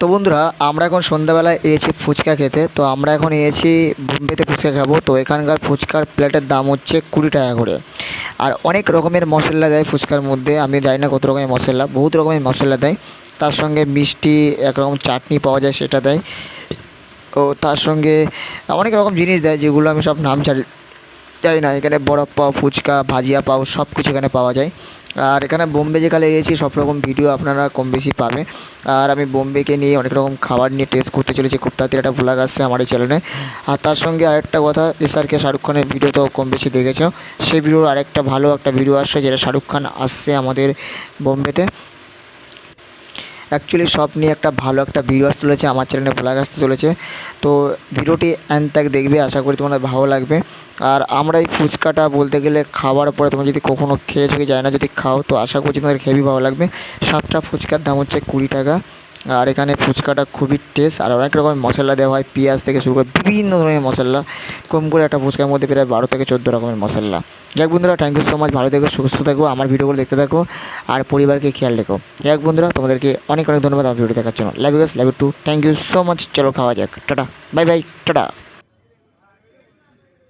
তো বন্ধুরা, আমরা এখন সন্ধ্যাবেলায় এসেছি ফুচকা খেতে। তো আমরা এখন এসেছি বোম্বেতে ফুচকা খাবো। তো এখানকার ফুচকার প্লেটের দাম হচ্ছে 20 টাকা করে। আর অনেক রকমের মশলা দেয় ফুচকার মধ্যে, আমি জানি না কত রকমের মশলা, বহুত রকমের মশলা দেয়। তার সঙ্গে মিষ্টি একরকম চাটনি পাওয়া যায়, সেটা দেয়। ও তার সঙ্গে অনেক রকম জিনিস দেয়, যেগুলো আমি সব নাম জানি না। এখানে বরফ পাও, ফুচকা, ভাজিয়া পাও, সব কিছু এখানে পাওয়া যায়। আর এখানে বোম্বে যেখানে গেছি সব রকম ভিডিও আপনারা কম বেশি পাবে। আর আমি বোম্বেকে নিয়ে অনেক রকম খাবার নিয়ে টেস্ট করতে চলেছি, খুব তাড়াতাড়ি একটা ভ্লগ আসছে আমার এই চ্যানেলে। আর তার সঙ্গে আরেকটা কথা, যে স্যারকে শাহরুখ খানের ভিডিও তো কম বেশি দেখেছো, সেই ভিডিওর আরেকটা ভালো একটা ভিডিও আসছে, যেটা শাহরুখ খান আসছে আমাদের বোম্বেতে। অ্যাকচুয়ালি সব নিয়ে একটা ভালো একটা ভিডিও আসতে চলেছে, আমার চ্যানেলে ভ্লগ আসতে চলেছে। তো ভিডিওটি এন্ড তক দেখবে, আশা করি তোমাদের ভালো লাগবে। আর আমরা এই ফুচকাটা বলতে গেলে খাওয়ার পরে তোমরা যদি কখনও খেয়েছো কি যায় না, যদি খাও তো আশা করছি তোমাদের হেভি ভালো লাগবে। 7টা ফুচকার দাম হচ্ছে 20 টাকা। আর এখানে ফুচকাটা খুবই টেস্ট, আর অনেক রকমের মশলা দেওয়া হয়, পেঁয়াজ থেকে শুরু করে বিভিন্ন ধরনের মশলা। কম করে একটা ফুচকার মধ্যে প্রায় 12 থেকে 14 রকমের মশলা। যাক বন্ধুরা, থ্যাংক ইউ সো মাচ, ভালো থেকো, সুস্থ থাকো, আমার ভিডিওগুলো দেখতে থাকো, আর পরিবারকে খেয়াল রেখো। যাক বন্ধুরা, তোমাদেরকে অনেক অনেক ধন্যবাদ আমার ভিডিও দেখার জন্য। Love you guys, love you too, thank you so much. চলো খাওয়া যাক, টাটা, বাই বাই, টাটা।